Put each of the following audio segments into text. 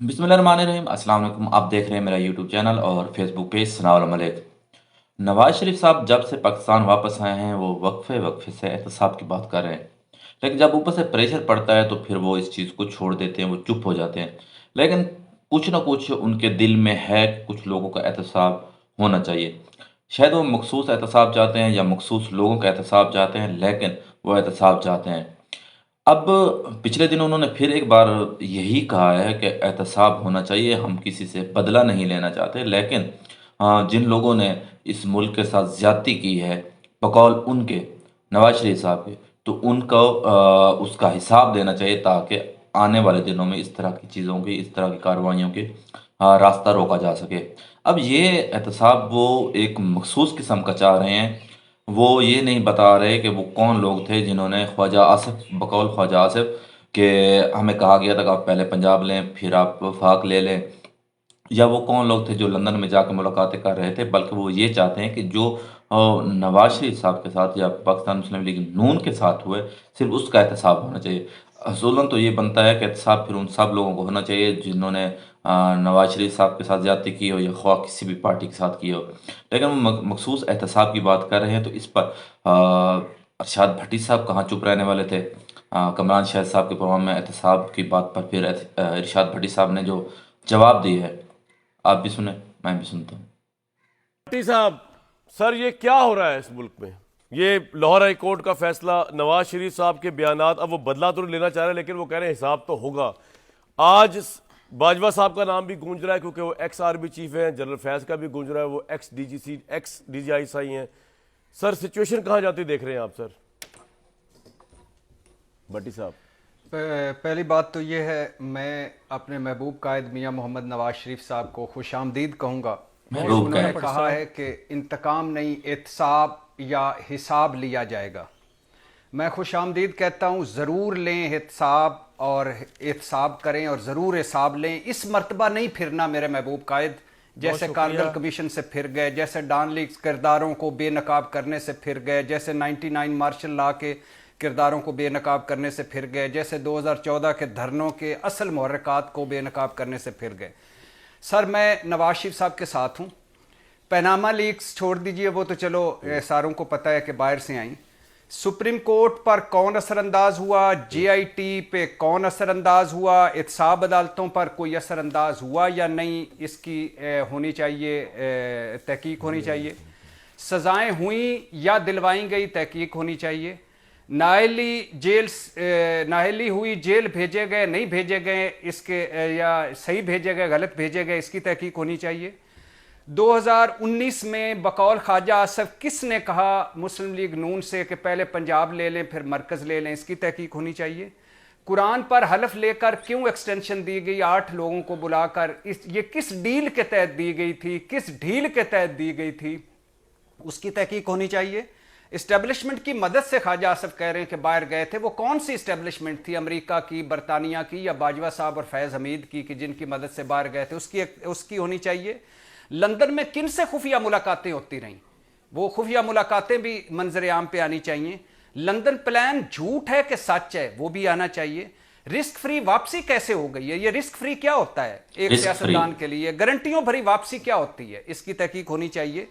बिस्मिल्लाह रहमान रहीम। अस्सलाम वालेकुम। आप देख रहे हैं मेरा यूट्यूब चैनल और फेसबुक पेज सनाउल मलिक। नवाज शरीफ साहब जब से पाकिस्तान वापस आए हैं वो वक्फे वक्फे से एहतसाब की बात कर रहे हैं, लेकिन जब ऊपर से प्रेशर पड़ता है तो फिर वो इस चीज़ को छोड़ देते हैं, वो चुप हो जाते हैं। लेकिन कुछ ना कुछ उनके दिल में है कि कुछ लोगों का एहतसाब होना चाहिए। शायद वो मखसूस एहतसाब चाहते हैं या मखसूस लोगों का एहतसाब चाहते हैं, लेकिन वो एहतसाब चाहते हैं। अब पिछले दिनों उन्होंने फिर एक बार यही कहा है कि एहतसाब होना चाहिए, हम किसी से बदला नहीं लेना चाहते, लेकिन जिन लोगों ने इस मुल्क के साथ ज़्यादती की है, बकौल उनके नवाज शरीफ साहब के, तो उनको उसका हिसाब देना चाहिए, ताकि आने वाले दिनों में इस तरह की चीज़ों की, इस तरह की कार्रवाइयों के रास्ता रोका जा सके। अब ये एहतसाब वो एक मखसूस किस्म का चाह रहे हैं। वो ये नहीं बता रहे कि वो कौन लोग थे जिन्होंने ख्वाजा आसिफ, बकौल ख्वाजा आसिफ के, हमें कहा गया था कि आप पहले पंजाब लें फिर आप वफाक ले लें, या वो कौन लोग थे जो लंदन में जाकर मुलाकातें कर रहे थे। बल्कि वो ये चाहते हैं कि जो नवाज शरीफ साहब के साथ या पाकिस्तान मुस्लिम लीग नून के साथ हुए, सिर्फ उसका एहतसाब होना चाहिए। असूलन तो ये बनता है कि एहतसाब फिर उन सब लोगों को होना चाहिए जिन्होंने नवाज शरीफ साहब के साथ ज़्यादती की हो या ख्वाह किसी भी पार्टी के साथ की हो। लेकिन वो मखसूस एहतसाब की बात कर रहे हैं, तो इस पर अरशाद भट्टी साहब कहाँ चुप रहने वाले थे। कमरान शाह साहब के प्रोग्राम में एहतसाब की बात पर फिर इरशाद भट्टी साहब ने जो जवाब दिए है, आप भी सुने, मैं भी सुनता हूँ। भट्टी साहब, सर ये क्या हो रहा है इस मुल्क में? ये लाहौर हाई कोर्ट का फैसला, नवाज शरीफ साहब के बयानात, अब वो बदला तो नहीं लेना चाह रहे लेकिन वो कह रहे हैं हिसाब तो होगा। आज बाजवा साहब का नाम भी गूंज रहा है क्योंकि वो एक्स आर्मी चीफ हैं, जनरल फैज का भी गूंज रहा है, वो एक्स डीजीसी एक्स डीजीआईएसआई हैं। सर सिचुएशन कहाँ जाती देख रहे हैं आप सर? भट्टी साहब, पहली बात तो ये है, मैं अपने महबूब कायद मियां मोहम्मद नवाज शरीफ साहब को खुश आमदीद कहूँगा। और महबूब उन्होंने कायद कहा है कि इंतकाम नहीं, एहतसाब या हिसाब लिया जाएगा। मैं खुश आमदीद कहता हूँ, ज़रूर लें एहतसाब और एहतसाब करें और ज़रूर हिसाब लें। इस मर्तबा नहीं फिरना मेरे महबूब कायद, जैसे कारगिल कमीशन से फिर गए, जैसे डॉन लीग किरदारों को बेनकाब करने से फिर गए, जैसे 99 मार्शल लॉ के किरदारों को बेनकाब करने से फिर गए, जैसे 2014 के धरनों के असल मुहर्रिकात को बेनकाब करने से फिर गए। सर मैं नवाज शरीफ साहब के साथ हूँ। पैनामा लीक्स छोड़ दीजिए, वो तो चलो सारों को पता है कि बाहर से आई। सुप्रीम कोर्ट पर कौन असरअंदाज हुआ, जेआईटी पे कौन असरअंदाज हुआ, एहतसाब अदालतों पर कोई असरअंदाज हुआ या नहीं, इसकी होनी चाहिए, तहकीक होनी चाहिए। सज़ाएं हुई या दिलवाई गई, तहकीक होनी चाहिए। नाहली हुई, जेल भेजे गए नहीं भेजे गए, इसके या सही भेजे गए गलत भेजे गए, इसकी तहकीक होनी चाहिए। 2019 में बकौल ख्वाजा आसिफ किसने कहा मुस्लिम लीग नून से कि पहले पंजाब ले लें फिर मरकज़ ले लें, इसकी तहकीक होनी चाहिए। कुरान पर हलफ लेकर क्यों एक्सटेंशन दी गई 8 लोगों को बुलाकर, ये किस डील के तहत दी गई थी, किस ढील के तहत दी गई थी, उसकी तहकीक होनी चाहिए। इस्टेब्लिशमेंट की मदद से ख्वाजा आसिफ कह रहे हैं कि बाहर गए थे, वो कौन सी इस्टेब्लिशमेंट थी, अमेरिका की, बरतानिया की या बाजवा साहब और फैज़ हमीद की, कि जिनकी मदद से बाहर गए थे, उसकी होनी चाहिए। लंदन में किन से खुफिया मुलाकातें होती रहीं, वो खुफिया मुलाकातें भी मंजर आम पे आनी चाहिए। लंदन प्लान झूठ है कि सच है, वो भी आना चाहिए। रिस्क फ्री वापसी कैसे हो गई है, ये रिस्क फ्री क्या होता है एक रिस्क फ्री सियासतदान के लिए, गारंटियों भरी वापसी क्या होती है, इसकी तहकीक होनी चाहिए।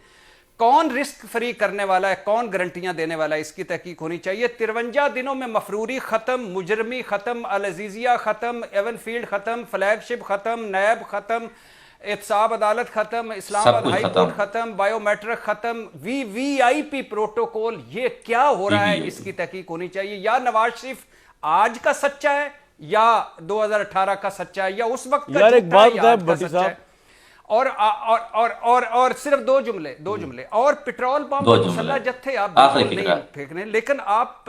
कौन रिस्क फ्री करने वाला है, कौन गारंटियां देने वाला है, इसकी तहकीक होनी चाहिए। 53 दिनों में मफरूरी खत्म, मुजरमी खत्म, अल अजीजिया खत्म, एवन फील्ड खत्म, फ्लैगशिप खत्म, नैब खत्म, एहतसाब अदालत खत्म, सब इस्लामाबाद कुछ हाई खत्म। कोर्ट खत्म, बायोमेट्रिक खत्म, वीवीआईपी प्रोटोकॉल, ये क्या हो रहा है, इसकी तहकीक होनी चाहिए। या नवाज शरीफ आज का सच्चा है या 2018 का सच्चा है, या उस वक्त का यार एक झूठा है बात या बताएं आज का भट्टी सच्चा साहब, है। और सिर्फ दो जुमले और पेट्रोल पंप दो और जुमले मुसल्ला जत्थे आप आखिरी बिल्कुल फिक्रा। नहीं फेंकने, लेकिन आप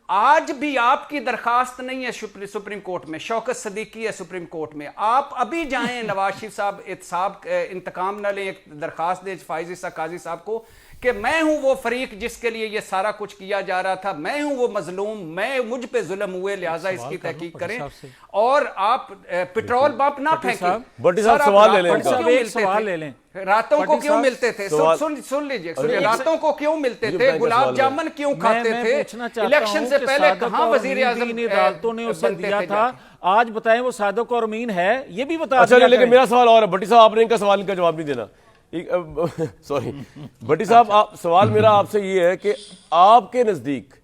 आज भी आपकी दरखास्त नहीं है सुप्रीम कोर्ट में, शौकत सदीकी है सुप्रीम कोर्ट में, आप अभी जाएं नवाज शरीफ साहब एहतसाब इंतकाम न लें, एक दरखास्त दें फाइज ईसा काजी साहब को, کہ میں ہوں وہ فریق جس کے لیے یہ سارا کچھ کیا جا رہا تھا، میں ہوں وہ مظلوم، مجھ پہ ظلم ہوئے، لہٰذا اس کی تحقیق کریں، اور آپ پٹرول بمپ نہ پھینکیں۔ بھٹی صاحب سوال لے لیں، سوال لے لیں، راتوں کو کیوں ملتے تھے؟ سن لیجئے، راتوں کو کیوں ملتے تھے؟ گلاب جامن کیوں کھاتے تھے؟ الیکشن سے پہلے کہاں وزیر اعظم عدالتوں نے اسے دیا تھا؟ آج بتائیں وہ صادق اور امین ہے؟ یہ بھی بتا اچھا لیکن میرا سوال اور ہے بھٹی صاحب، آپ نے ان کا سوال کا جواب نہیں دینا، سوری بھٹی صاحب، سوال میرا آپ سے یہ ہے کہ آپ کے نزدیک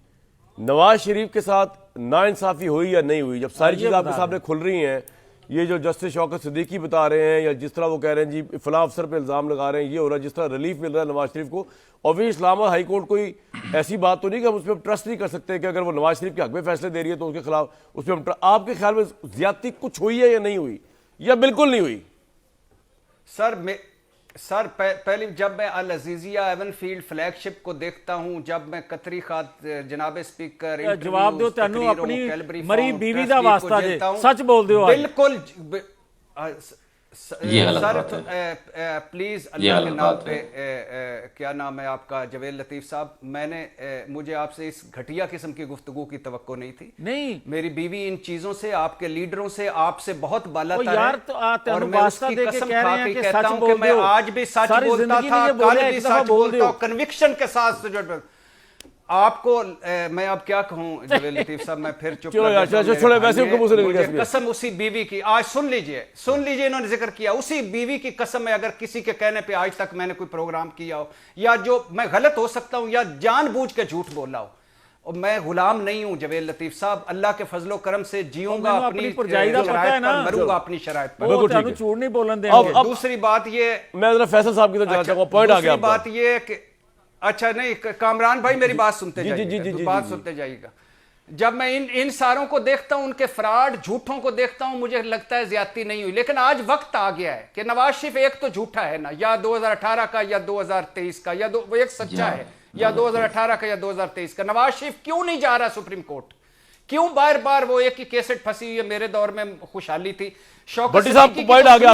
نواز شریف کے ساتھ ناانصافی ہوئی یا نہیں ہوئی؟ جب ساری چیزیں آپ کے سامنے کھل رہی ہیں، یہ جو جسٹس شوکت صدیقی بتا رہے ہیں، یا جس طرح وہ کہہ رہے ہیں جی فلاں افسر پہ الزام لگا رہے ہیں، یہ ہو رہا ہے، جس طرح ریلیف مل رہا ہے نواز شریف کو، اور اسلام آباد ہائی کورٹ کوئی ایسی بات تو نہیں کہ ہم اس پہ ٹرسٹ نہیں کر سکتے کہ اگر وہ نواز شریف کے حق میں فیصلے دے رہی ہے تو اس کے خلاف اس پہ ہم آپ کے خیال میں زیادتی کچھ ہوئی ہے یا نہیں ہوئی، یا بالکل نہیں ہوئی؟ سر پہلی جب میں العزیزیہ ایون فیلڈ فلیگ شپ کو دیکھتا ہوں، جب میں قطری خات جناب اسپیکر جواب دیو، تینوں اپنی مری بیوی دا واسطہ جے سچ بول دیو، بالکل یہ غلط سر بات ہے، پلیز اللہ کے نام پہ، کیا نام ہے آپ کا، جویل لطیف صاحب، مجھے آپ سے اس گھٹیا قسم کی گفتگو کی توقع نہیں تھی، نہیں میری بیوی ان چیزوں سے، آپ کے لیڈروں سے، آپ سے بہت بالا تر ہے، اور میں اس کی قسم کھا کے کہتا ہوں کہ میں آج بھی سچ بولتا تھا، کل بھی سچ بولتا ہوں، کنوکشن کے ساتھ۔ آپ کو میں اب کیا کہوں جویل لطیف صاحب، میں پھر چپ مجھے قسم اسی بیوی کی، آج سن لیجئے انہوں نے ذکر کیا، اسی بیوی کی قسم ہے، اگر کسی کے کہنے پہ آج تک میں نے کوئی پروگرام کیا ہو، یا جو میں غلط ہو سکتا ہوں یا جان بوجھ کے جھوٹ بولا ہو، اور میں غلام نہیں ہوں جویل لطیف صاحب، اللہ کے فضل و کرم سے جیوں گا، اپنی شرائط پر مروں گا، اپنی شرائط پر، جھوٹ نہیں بولن دیں گے۔ دوسری بات یہ، میں ذرا فیصل صاحب کی طرف جانا چاہوں گا، پوائنٹ آ گیا آپ کا۔ بات یہ کہ اچھا نہیں کامران بھائی میری بات سنتے جائیے گا، بات سنتے جائیے گا، جب میں ان ساروں کو دیکھتا ہوں، ان کے فراڈ جھوٹوں کو دیکھتا ہوں، مجھے لگتا ہے زیادتی نہیں ہوئی، لیکن آج وقت آ گیا ہے کہ نواز شریف ایک تو جھوٹا ہے نا، یا 2018 کا یا 2023 کا، یا وہ ایک سچا ہے، یا 2018 کا یا 2023 کا۔ نواز شریف کیوں نہیں جا رہا سپریم کورٹ؟ کیوں بار بار وہ ایک ہی کیسٹ پھنسی ہوئی ہے؟ میرے دور میں خوشحالی تھی، شوکت بھٹی صاحب کو پوائنٹ آ گیا۔